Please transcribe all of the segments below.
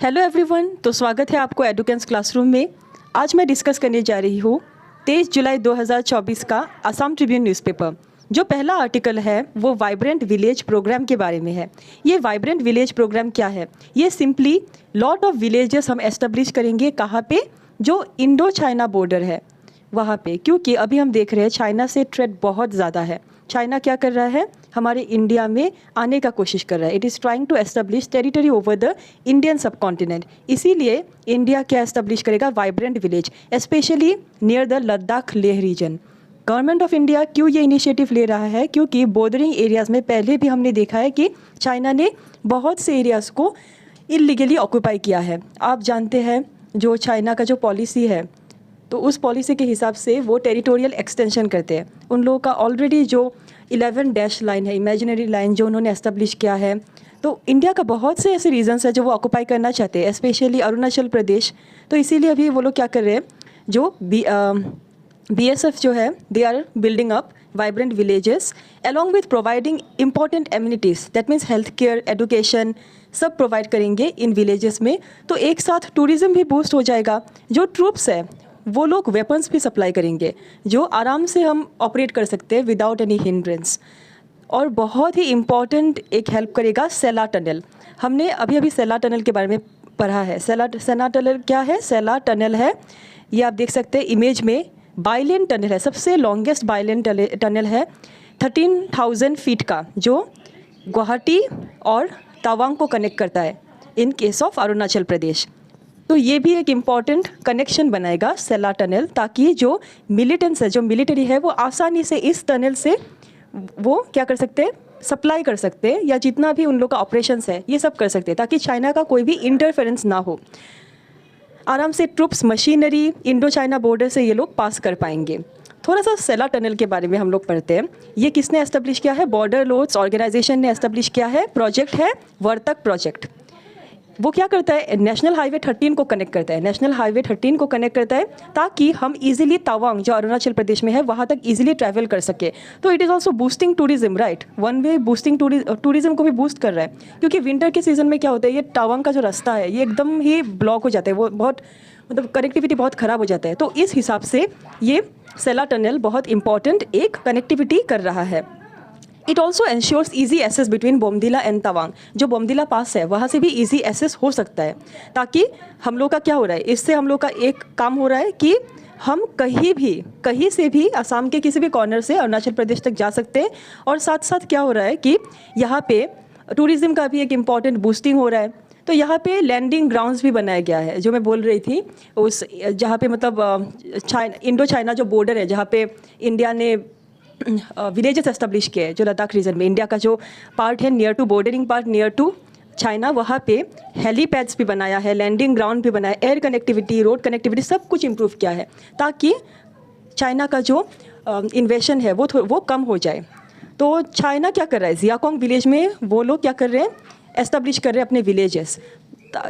Hello everyone, तो स्वागत है आपको एडुकेंस क्लासरूम में। आज मैं डिस्कस करने जा रही हूँ 23 जुलाई 2024 का असम ट्रिब्यून न्यूज़पेपर। जो पहला आर्टिकल है वो वाइब्रेंट विलेज प्रोग्राम के बारे में है। ये वाइब्रेंट विलेज प्रोग्राम क्या है? ये सिंपली लॉट ऑफ विलेजेस हम एस्टेब्लिश करेंगे। कहाँ पे? जो इंडो चाइना बॉर्डर है वहाँ पे, क्योंकि अभी हम देख रहे हैं चाइना से थ्रेट बहुत ज़्यादा है। चाइना क्या कर रहा है? हमारे इंडिया में आने का कोशिश कर रहा है। It is trying to establish territory over the Indian subcontinent. इसीलिए इंडिया क्या एस्टेब्लिश करेगा? Vibrant village, specially near the Ladakh Leh region. Government of India क्यों ये इनिशिएटिव ले रहा है? क्योंकि बॉर्डरिंग एरियाज़ में पहले भी हमने देखा है कि चाइना ने बहुत से एरियाज़ को इलीगली ऑक्यूपाई किया है। आप जानते हैं जो चाइना का जो पॉलिसी है, तो उस पॉलिसी के हिसाब से वो टेरिटोरियल एक्सटेंशन करते हैं। उन लोगों का ऑलरेडी जो 11 डैश लाइन है, इमेजिनरी लाइन जो उन्होंने एस्टेब्लिश किया है, तो इंडिया का बहुत से ऐसे रीजन्स है जो वो ऑक्यूपाई करना चाहते हैं, स्पेशली अरुणाचल प्रदेश। तो इसीलिए अभी वो लोग क्या कर रहे हैं, जो BSF जो है, they are building up vibrant villages along with providing important amenities, that means health care, education सब प्रोवाइड करेंगे इन विलेजेस में। तो एक साथ टूरिज़्म भी बूस्ट हो जाएगा। जो ट्रूप्स है वो लोग वेपन्स भी सप्लाई करेंगे, जो आराम से हम ऑपरेट कर सकते हैं विदाउट एनी हिंड्रेंस। और बहुत ही इम्पॉर्टेंट एक हेल्प करेगा सेला टनल। हमने अभी अभी सेला टनल के बारे में पढ़ा है। सेला टनल क्या है? सेला टनल है, ये आप देख सकते हैं इमेज में। बाइलेन टनल है, सबसे लॉन्गेस्ट बाइलेन टनल है, 13,000 फीट का, जो गुवाहाटी और तवांग को कनेक्ट करता है in case of Arunachal Pradesh. तो ये भी एक इम्पॉर्टेंट कनेक्शन बनाएगा सेला टनल, ताकि जो मिलिटेंट्स है, जो मिलिट्री है, वो आसानी से इस टनल से वो क्या कर सकते हैं, सप्लाई कर सकते हैं, या जितना भी उन लोग का ऑपरेशंस है ये सब कर सकते हैं, ताकि चाइना का कोई भी इंटरफेरेंस ना हो। आराम से troops, machinery Indo China border से ये लोग पास कर पाएंगे। थोड़ा सा सेला टनल के बारे में हम लोग पढ़ते हैं। ये किसने एस्टेब्लिश किया है? बॉर्डर रोड्स ऑर्गेनाइजेशन ने एस्टेब्लिश किया है। प्रोजेक्ट है वर्तक प्रोजेक्ट। वो क्या करता है? नेशनल हाईवे 13 को कनेक्ट करता है। नेशनल हाईवे 13 को कनेक्ट करता है ताकि हम इजीली तवांग, जो अरुणाचल प्रदेश में है, वहाँ तक इजीली ट्रैवल कर सके। तो it is also boosting tourism, right? One way boosting tourism को भी बूस्ट कर रहा है। क्योंकि विंटर के सीजन में क्या होता है, ये तवांग का जो रास्ता है ये एकदम ही ब्लॉक हो जाता है, वो बहुत मतलब कनेक्टिविटी बहुत ख़राब हो जाता है। तो इस हिसाब से ये सेला टनल बहुत इंपॉर्टेंट एक कनेक्टिविटी कर रहा है। It also ensures easy access between Bomdila and Tawang. जो बोमडिला पास है वहाँ से भी ईजी एक्सेस हो सकता है, ताकि हम लोग का क्या हो रहा है, इससे हम लोग का एक काम हो रहा है कि हम कहीं से भी असम के किसी भी कॉर्नर से अरुणाचल प्रदेश तक जा सकते हैं। और साथ साथ क्या हो रहा है कि यहाँ पे टूरिज़्म का भी एक इम्पॉर्टेंट बूस्टिंग हो रहा है। तो यहाँ पे लैंडिंग ग्राउंड्स भी बनाया गया है, जो मैं बोल रही थी, उस जहाँ पे मतलब इंडो चाइना जो बॉर्डर है, जहाँ पे इंडिया ने विलेजेस एस्टेब्लिश किए हैं, जो लद्दाख रीजन में इंडिया का जो पार्ट है near to bordering part near to China, वहाँ पे हेलीपैड्स भी बनाया है, लैंडिंग ग्राउंड भी बनाया, एयर कनेक्टिविटी, रोड कनेक्टिविटी सब कुछ इम्प्रूव किया है, ताकि चाइना का जो इन्वेशन है वो कम हो जाए। तो चाइना क्या कर रहा है? जियाकोंग विलेज में वो लोग क्या कर रहे हैं? एस्टेब्लिश कर रहे हैं अपने विलेजेस।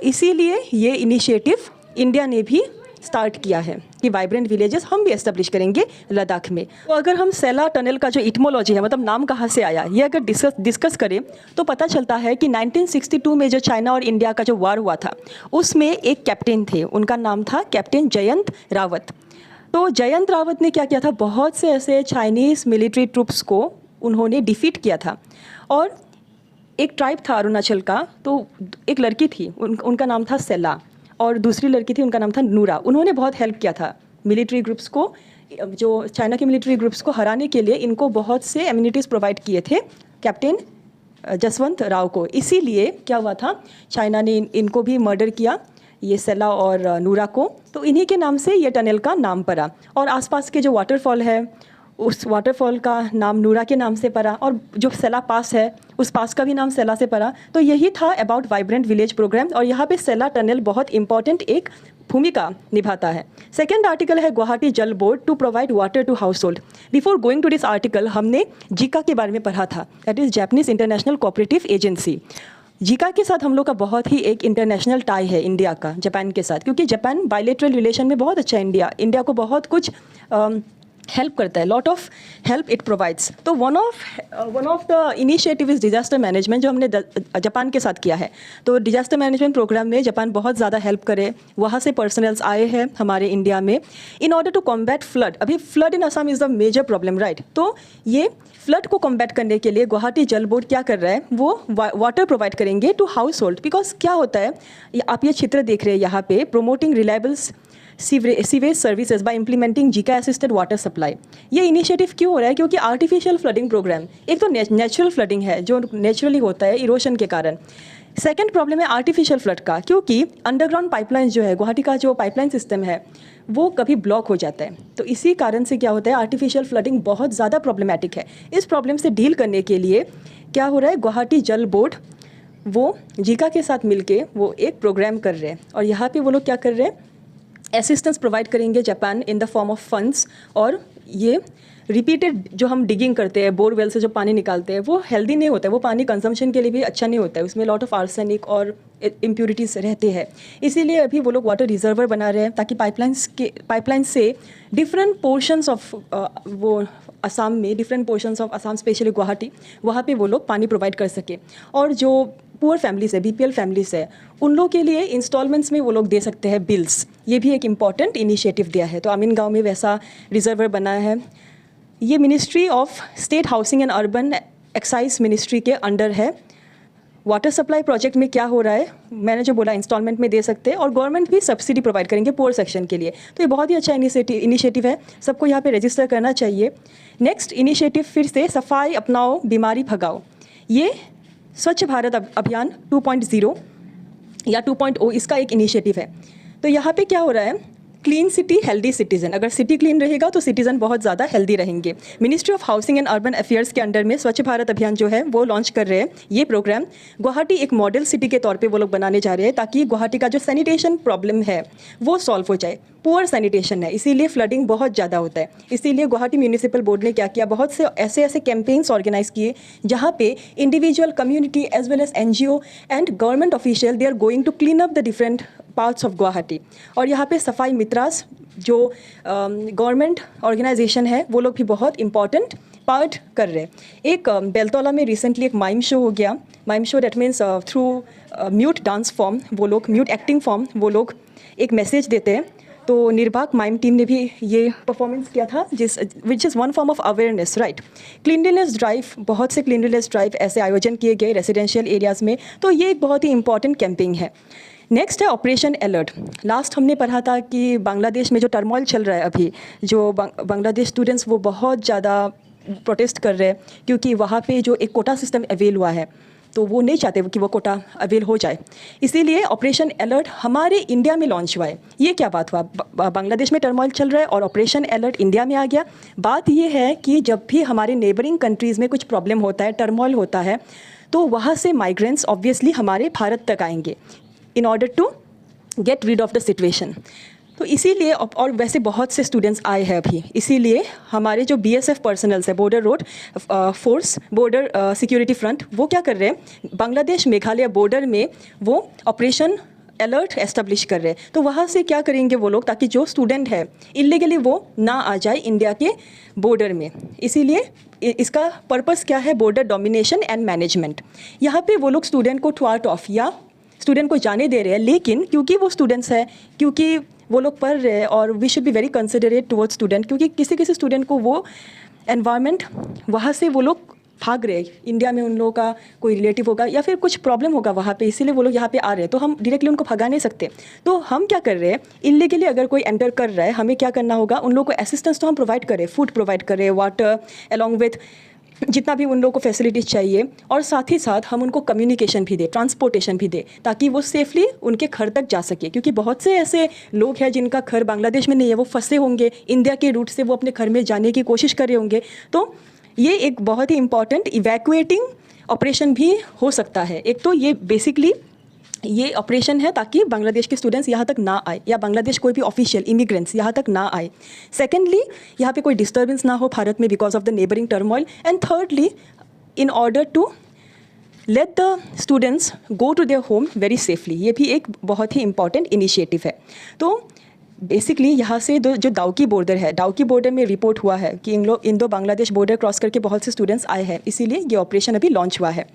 इसीलिए ये इनिशिएटिव इंडिया ने भी स्टार्ट किया है कि वाइब्रेंट विलेजेस हम भी एस्टेब्लिश करेंगे लद्दाख में। तो अगर हम सेला टनल का जो इटमोलॉजी है, मतलब नाम कहाँ से आया, ये अगर डिस्कस करें तो पता चलता है कि 1962 में जो चाइना और इंडिया का जो वार हुआ था, उसमें एक कैप्टन थे, उनका नाम था कैप्टन जयंत रावत। तो जयंत रावत ने क्या किया था? बहुत से ऐसे चाइनीज़ मिलिट्री ट्रूप्स को उन्होंने डिफीट किया था। और एक ट्राइब था अरुणाचल का, तो एक लड़की थी, उनका नाम था सेला, और दूसरी लड़की थी, उनका नाम था नूरा। उन्होंने बहुत हेल्प किया था मिलिट्री ग्रुप्स को, जो चाइना के मिलिट्री ग्रुप्स को हराने के लिए इनको बहुत से एम्यूनिटीज़ प्रोवाइड किए थे कैप्टन जसवंत राव को। इसीलिए क्या हुआ था, चाइना ने इनको भी मर्डर किया, ये सेला और नूरा को। तो इन्हीं के नाम से ये टनल का नाम पड़ा। और आसपास के जो वाटरफॉल है, उस वाटरफॉल का नाम नूरा के नाम से पड़ा, और जो सेला पास है उस पास का भी नाम सेला से पड़ा। तो यही था अबाउट वाइब्रेंट विलेज प्रोग्राम, और यहाँ पे सेला टनल बहुत इंपॉर्टेंट एक भूमिका निभाता है। सेकेंड आर्टिकल है Guwahati Jal board to provide water to household. Before going to this article हमने जीका के बारे में पढ़ा था, that is Japanese international cooperative agency. JICA के साथ हम लोग का बहुत ही एक इंटरनेशनल टाई है इंडिया का जापान के साथ, क्योंकि जापान बायलैटरल रिलेशन में बहुत अच्छा है। इंडिया को बहुत कुछ हेल्प करता है, lot of help it provides. तो one of the initiative is disaster management, जो हमने जापान के साथ किया है। तो डिजास्टर मैनेजमेंट प्रोग्राम में जापान बहुत ज़्यादा हेल्प करे, वहाँ से पर्सनल्स आए हैं हमारे इंडिया में in order to combat flood. अभी flood in Assam is the major problem, right. तो ये फ्लड को कॉम्बैट करने के लिए गुवाहाटी जल बोर्ड क्या कर रहा है, वो वाटर प्रोवाइड करेंगे टू हाउस होल्ड। बिकॉज क्या होता है, आप ये चित्र देख रहे हैं यहाँ पे, promoting reliable sewage services by implementing Zika assisted water supply. ये इनिशिएटिव क्यों हो रहा है, क्योंकि आर्टिफिशियल फ्लडिंग प्रोग्राम, एक तो नेचुरल फ्लडिंग है जो नेचुरली होता है इरोशन के कारण। सेकेंड प्रॉब्लम है आर्टिफिशियल फ्लड का, क्योंकि अंडरग्राउंड पाइपलाइन जो है, गुवाहाटी का जो पाइपलाइन सिस्टम है वो कभी ब्लॉक हो जाता है। तो इसी कारण से क्या होता है, आर्टिफिशियल फ्लडिंग बहुत ज़्यादा प्रॉब्लमैटिक है। इस प्रॉब्लम से डील करने के लिए क्या हो रहा है, गुवाहाटी जल बोर्ड वो जीका के साथ मिलके वो एक प्रोग्राम कर रहे हैं। और यहाँ पे वो लोग क्या कर रहे हैं, असिस्टेंस प्रोवाइड करेंगे Japan in the form of funds. और ये रिपीटेड जो हम डिगिंग करते हैं, बोरवेल से जो पानी निकालते हैं, वो हेल्दी नहीं होता है, वो पानी कंजम्पशन के लिए भी अच्छा नहीं होता है, उसमें लॉट ऑफ आर्सेनिक और इम्प्यूरिटीज़ रहते हैं। इसीलिए अभी वो लोग वाटर रिजर्वर बना रहे हैं, ताकि पाइपलाइन से डिफरेंट पोर्शंस ऑफ वो असम में, different portions of Assam specially Guwahati, वहाँ पे वो लोग पानी प्रोवाइड कर सके। और जो पुअर फैमिलीज है, बीपीएल फैमिलीज है, उन लोग के लिए इंस्टॉलमेंट्स में वो लोग दे सकते हैं बिल्स। ये भी एक इम्पॉर्टेंट इनिशिएटिव दिया है। तो आमीन गांव में वैसा रिजर्वर बनाया है। ये ministry of state housing and urban excise ministry के अंडर है। वाटर सप्लाई प्रोजेक्ट में क्या हो रहा है, मैंने जो बोला इंस्टॉलमेंट में दे सकते हैं, और गवर्नमेंट भी सब्सिडी प्रोवाइड करेंगे पुअर सेक्शन के लिए। तो ये बहुत ही अच्छा इनिशिएटिव है, सबको यहाँ पे रजिस्टर करना चाहिए। नेक्स्ट इनिशिएटिव फिर से सफाई अपनाओ बीमारी भगाओ। ये स्वच्छ भारत अभियान 2.0 या 2.0 इसका एक इनिशिएटिव है। तो यहाँ पे क्या हो रहा है, क्लीन सिटी हेल्दी सिटीजन। अगर सिटी क्लीन रहेगा तो सिटीजन बहुत ज़्यादा हेल्दी रहेंगे। Ministry of housing and urban affairs के अंडर में स्वच्छ भारत अभियान जो है वो लॉन्च कर रहे हैं। ये प्रोग्राम गुवाहाटी एक मॉडल सिटी के तौर पे वो लोग बनाने जा रहे हैं, ताकि गुवाहाटी का जो सैनिटेशन प्रॉब्लम है वो सॉल्व हो जाए। पुअर सैनिटेशन है, इसीलिए फ्लडिंग बहुत ज़्यादा होता है। इसीलिए गुवाहाटी म्यूनिसिपल बोर्ड ने क्या किया, बहुत से ऐसे कैंपेन्स ऑर्गेनाइज किए जहाँ पे individual, community as well as NGO and government official they are going to clean up the different parts of Guwahati. और यहाँ पे सफाई मित्रास जो गवर्नमेंट ऑर्गेनाइजेशन है वो लोग भी बहुत इंपॉर्टेंट पार्ट कर रहे हैं। एक बेलतौला में रिसेंटली एक माइम शो हो गया। Mime show that means through mute dance form, वो लोग म्यूट एक्टिंग फॉर्म वो लोग एक मैसेज देते हैं। तो निर्बाक माइम टीम ने भी ये परफॉर्मेंस किया था, which is one form of awareness, right. Cleanliness drive, बहुत से क्लीनलीनेस ड्राइव ऐसे आयोजन किए गए रेजिडेंशियल एरियाज़ में। तो ये एक बहुत ही इंपॉर्टेंट कैंपेन है। नेक्स्ट है ऑपरेशन अलर्ट। लास्ट हमने पढ़ा था कि बांग्लादेश में जो टर्मोइल चल रहा है अभी, जो बांग्लादेश स्टूडेंट्स वो बहुत ज़्यादा प्रोटेस्ट कर रहे हैं, क्योंकि वहाँ पे जो एक कोटा सिस्टम अवेल हुआ है, तो वो नहीं चाहते कि वो कोटा अवेल हो जाए। इसीलिए ऑपरेशन अलर्ट हमारे इंडिया में लॉन्च हुआ है। ये क्या बात हुआ, बांग्लादेश में टर्मोइल चल रहा है और ऑपरेशन अलर्ट इंडिया में आ गया। बात ये है कि जब भी हमारे नेबरिंग कंट्रीज़ में कुछ प्रॉब्लम होता है, टर्मोइल होता है, तो वहाँ से माइग्रेंट्स ऑब्वियसली हमारे भारत तक आएंगे in order to get rid of the situation. तो इसीलिए, और वैसे बहुत से स्टूडेंट्स आए हैं अभी, इसीलिए हमारे जो BSF पर्सनल्स है, border road force, border security front, वो क्या कर रहे हैं, बांग्लादेश मेघालय बॉर्डर में वो ऑपरेशन अलर्ट एस्टेब्लिश कर रहे हैं। तो वहाँ से क्या करेंगे वो लोग, ताकि जो स्टूडेंट है इलीगली वो ना आ जाए इंडिया के बॉर्डर में। इसीलिए इसका पर्पस क्या है, बॉर्डर डोमिनेशन एंड मैनेजमेंट। यहाँ पे वो लोग स्टूडेंट को थ्वार्ट ऑफ या स्टूडेंट को जाने दे रहे हैं, लेकिन क्योंकि वो स्टूडेंट्स हैं, क्योंकि वो लोग पढ़ रहे हैं, और we should be very considerate towards student, क्योंकि किसी स्टूडेंट को वो एनवायरनमेंट, वहाँ से वो लोग भाग रहे हैं, इंडिया में उन लोगों का कोई रिलेटिव होगा या फिर कुछ प्रॉब्लम होगा वहाँ पे, इसीलिए वो लोग यहाँ पे आ रहे हैं। तो हम डायरेक्टली उनको भगा नहीं सकते। तो हम क्या कर रहे हैं, इल्लीगली अगर कोई एंटर कर रहा है, हमें क्या करना होगा, उन लोगों को असिस्टेंस तो हम प्रोवाइड करें, फूड प्रोवाइड करें, वाटर अलॉन्ग विथ जितना भी उन लोगों को फैसिलिटीज़ चाहिए, और साथ ही साथ हम उनको कम्युनिकेशन भी दे, ट्रांसपोर्टेशन भी दे, ताकि वो सेफली उनके घर तक जा सके। क्योंकि बहुत से ऐसे लोग हैं जिनका घर बांग्लादेश में नहीं है, वो फंसे होंगे इंडिया के रूट से, वो अपने घर में जाने की कोशिश कर रहे होंगे। तो ये एक बहुत ही इंपॉर्टेंट इवैक्यूएटिंग ऑपरेशन भी हो सकता है। एक तो ये बेसिकली ये ऑपरेशन है ताकि बांग्लादेश के स्टूडेंट्स यहाँ तक ना आए, या बांग्लादेश कोई भी ऑफिशियल इमिग्रेंट्स यहाँ तक ना आए। सेकेंडली, यहाँ पे कोई डिस्टर्बेंस ना हो भारत में because of the neighbouring turmoil. And thirdly, in order to let the students go to their home very safely. ये भी एक बहुत ही इंपॉर्टेंट इनिशिएटिव है। तो बेसिकली यहाँ से जो दाउकी बॉर्डर है, दाउकी बॉर्डर में रिपोर्ट हुआ है कि इंडो बांग्लादेश बॉर्डर क्रॉस करके बहुत से स्टूडेंट्स आए हैं, इसीलिए ये ऑपरेशन अभी लॉन्च हुआ है।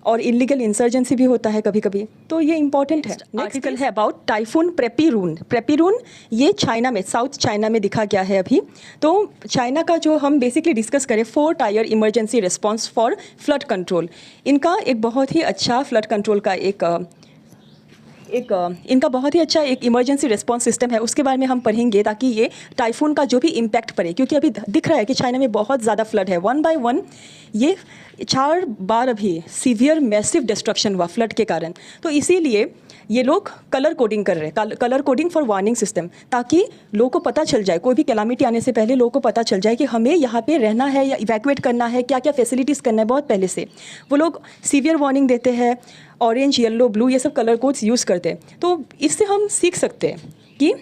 और इलीगल इंसर्जेंसी भी होता है कभी कभी, तो ये इंपॉर्टेंट है। आर्टिकल है अबाउट टाइफून प्रेपीरून। प्रेपीरून ये चाइना में, साउथ चाइना में दिखा गया है अभी। तो चाइना का जो हम बेसिकली डिस्कस करें, 4 tyre emergency response for flood control, इनका एक बहुत ही अच्छा फ्लड कंट्रोल का इनका बहुत ही अच्छा एक इमरजेंसी रिस्पॉन्स सिस्टम है, उसके बारे में हम पढ़ेंगे ताकि ये टाइफून का जो भी इम्पैक्ट पड़े, क्योंकि अभी दिख रहा है कि चाइना में बहुत ज़्यादा फ्लड है। 1 बाय 1 ये 4 बार अभी सीवियर मैसिव डिस्ट्रक्शन हुआ फ्लड के कारण। तो इसीलिए ये लोग कलर कोडिंग कर रहे हैं, colour coding for warning system, ताकि लोगों को पता चल जाए, कोई भी कैलामिटी आने से पहले लोगों को पता चल जाए कि हमें यहाँ पे रहना है या इवैक्यूएट करना है, क्या क्या फैसिलिटीज़ करना है बहुत पहले से। वो लोग सीवियर वार्निंग देते हैं, ऑरेंज, येलो, ब्लू ये सब कलर कोड्स यूज़ करते हैं। तो इससे हम सीख सकते हैं कि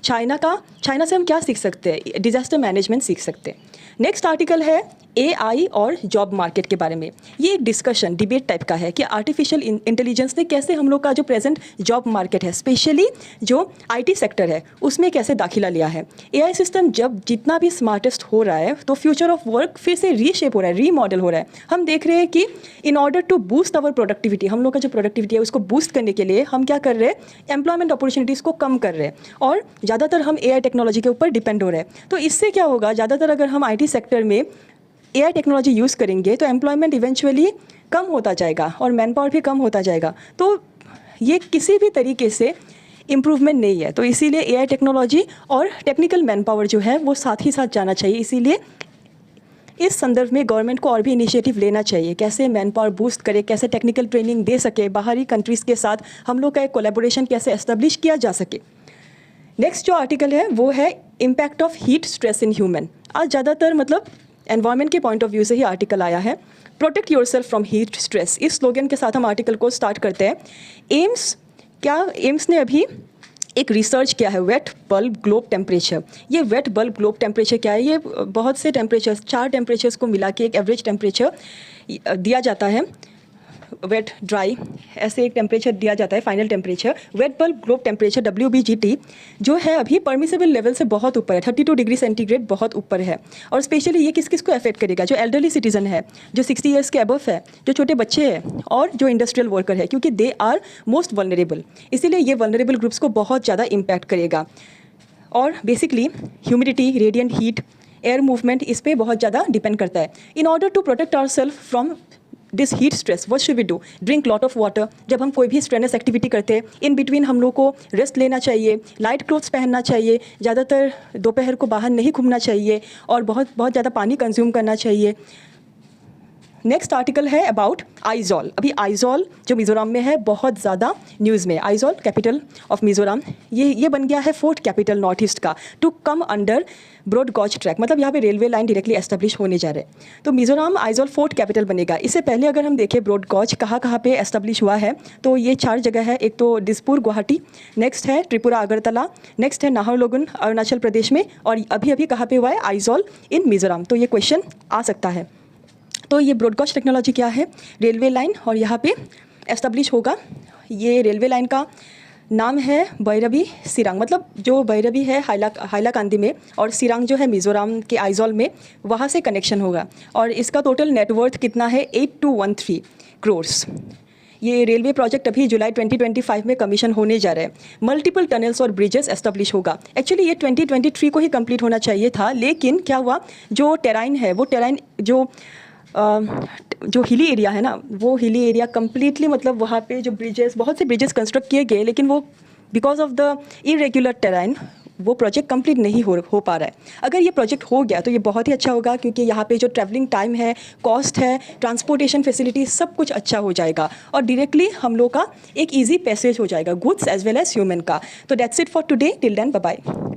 चाइना से हम क्या सीख सकते हैं, डिज़ास्टर मैनेजमेंट सीख सकते हैं। नेक्स्ट आर्टिकल है AI और जॉब मार्केट के बारे में। ये एक डिस्कशन, डिबेट टाइप का है कि आर्टिफिशियल इंटेलिजेंस ने कैसे हम लोग का जो प्रेजेंट जॉब मार्केट है, स्पेशली जो IT सेक्टर है, उसमें कैसे दाखिला लिया है। AI सिस्टम जब जितना भी स्मार्टेस्ट हो रहा है, तो फ्यूचर ऑफ वर्क फिर से रीशेप हो रहा है, रीमॉडल हो रहा है। हम देख रहे हैं कि in order to boost our productivity, हम लोग का जो प्रोडक्टिविटी है उसको बूस्ट करने के लिए हम क्या कर रहे हैं, एम्प्लॉयमेंट अपॉर्चुनिटीज़ को कम कर रहे हैं, और ज़्यादातर हम AI टेक्नोलॉजी के ऊपर डिपेंड हो रहे हैं। तो इससे क्या होगा, ज़्यादातर अगर हम IT सेक्टर में AI टेक्नोलॉजी यूज़ करेंगे तो एम्प्लॉयमेंट इवेंचुअली कम होता जाएगा और मैन पावर भी कम होता जाएगा। तो ये किसी भी तरीके से इम्प्रूवमेंट नहीं है। तो इसीलिए AI टेक्नोलॉजी और टेक्निकल मैन पावर जो है वो साथ ही साथ जाना चाहिए। इसीलिए इस संदर्भ में गवर्नमेंट को और भी इनिशिएटिव लेना चाहिए, कैसे मैन पावर बूस्ट करे, कैसे टेक्निकल ट्रेनिंग दे सके, बाहरी कंट्रीज़ के साथ हम लोग का एक कोलैबोरेशन कैसे एस्टेब्लिश किया जा सके। नेक्स्ट जो आर्टिकल है वो है impact of heat stress in human. आज ज़्यादातर मतलब एनवायरनमेंट के पॉइंट ऑफ व्यू से ही आर्टिकल आया है। Protect yourself from heat stress, इस स्लोगन के साथ हम आर्टिकल को स्टार्ट करते हैं। एम्स ने अभी एक रिसर्च किया है, वेट बल्ब ग्लोब टेम्परेचर। ये वेट बल्ब ग्लोब टेम्परेचर क्या है, ये बहुत से टेम्परेचर्स, 4 टेम्परेचर्स को मिला के एक एवरेज टेम्परेचर दिया जाता है। वेट ड्राई ऐसे एक टेम्परेचर दिया जाता है, final temperature. Wet bulb globe temperature WBGT जो है अभी परमिसेबल लेवल से बहुत ऊपर है, 32 डिग्री सेंटीग्रेड बहुत ऊपर है। और स्पेशली ये किस किस को अफेक्ट करेगा, जो एल्डरली सिटीजन है, जो 60 ईयर्स के अबव है, जो छोटे बच्चे हैं और जो इंडस्ट्रियल वर्कर है, क्योंकि दे आर मोस्ट वल्नरेबल। इसीलिए ये वल्नरेबल ग्रुप्स को बहुत ज़्यादा इम्पैक्ट करेगा। और basically humidity, radiant heat, air movement इस पर बहुत ज़्यादा डिपेंड करता है। In order to protect our self from this heat stress what should we do, drink lot of water. जब हम कोई भी स्ट्रेनस एक्टिविटी करते हैं, इन बिटवीन हम लोग को रेस्ट लेना चाहिए, लाइट क्लोथ्स पहनना चाहिए, ज़्यादातर दोपहर को बाहर नहीं घूमना चाहिए और बहुत ज़्यादा पानी कंज्यूम करना चाहिए। नेक्स्ट आर्टिकल है अबाउट आइजॉल। अभी आइजॉल जो मिज़ोरम में है बहुत ज़्यादा न्यूज़ में। आइजॉल कैपिटल ऑफ मिज़ोरम, ये बन गया है 4th कैपिटल नॉर्थ ईस्ट का, to come under broad gauge track, मतलब यहाँ पे रेलवे लाइन डायरेक्टली एस्टेब्लिश होने जा रहे हैं। तो मिज़ोरम आइजॉल 4th कैपिटल बनेगा। इससे पहले अगर हम देखें ब्रॉड गॉज कहाँ पे एस्टेब्लिश हुआ है, तो ये 4 जगह है। एक तो दिसपुर गुवाहाटी, नेक्स्ट है त्रिपुरा अगरतला, नेक्स्ट है नाहरलगुन अरुणाचल प्रदेश में, और अभी कहाँ पे हुआ है, आइजॉल इन मिज़ोरम। तो ये क्वेश्चन आ सकता है। तो ये ब्रॉडकास्ट टेक्नोलॉजी क्या है, रेलवे लाइन, और यहाँ पे एस्टेब्लिश होगा। ये रेलवे लाइन का नाम है भैरवी सिरांग, मतलब जो भैरवी है हाइलाकांदी में और सिरांग जो है मिज़ोरम के आइजॉल में, वहाँ से कनेक्शन होगा। और इसका टोटल नेटवर्थ कितना है, 8213 करोड़। ये रेलवे प्रोजेक्ट अभी जुलाई 2025 में कमीशन होने जा रहे हैं। मल्टीपल टनल्स और ब्रिजेस एस्टेब्लिश होगा। एक्चुअली ये 2023 को ही कंप्लीट होना चाहिए था, लेकिन क्या हुआ, जो टेराइन है, वो टेराइन जो हिली एरिया है ना, वो हिली एरिया कम्प्लीटली, मतलब वहाँ पे जो ब्रिजेस, बहुत से ब्रिजेस कंस्ट्रक्ट किए गए, लेकिन वो because of the irregular terrain वो प्रोजेक्ट कंप्लीट नहीं हो पा रहा है। अगर ये प्रोजेक्ट हो गया तो ये बहुत ही अच्छा होगा, क्योंकि यहाँ पे जो ट्रैवलिंग टाइम है, कॉस्ट है, ट्रांसपोर्टेशन फैसिलिटी, सब कुछ अच्छा हो जाएगा और डायरेक्टली हम लोग का एक ईजी पैसेज हो जाएगा, goods as well as human का। तो that's it for today, till then bye bye.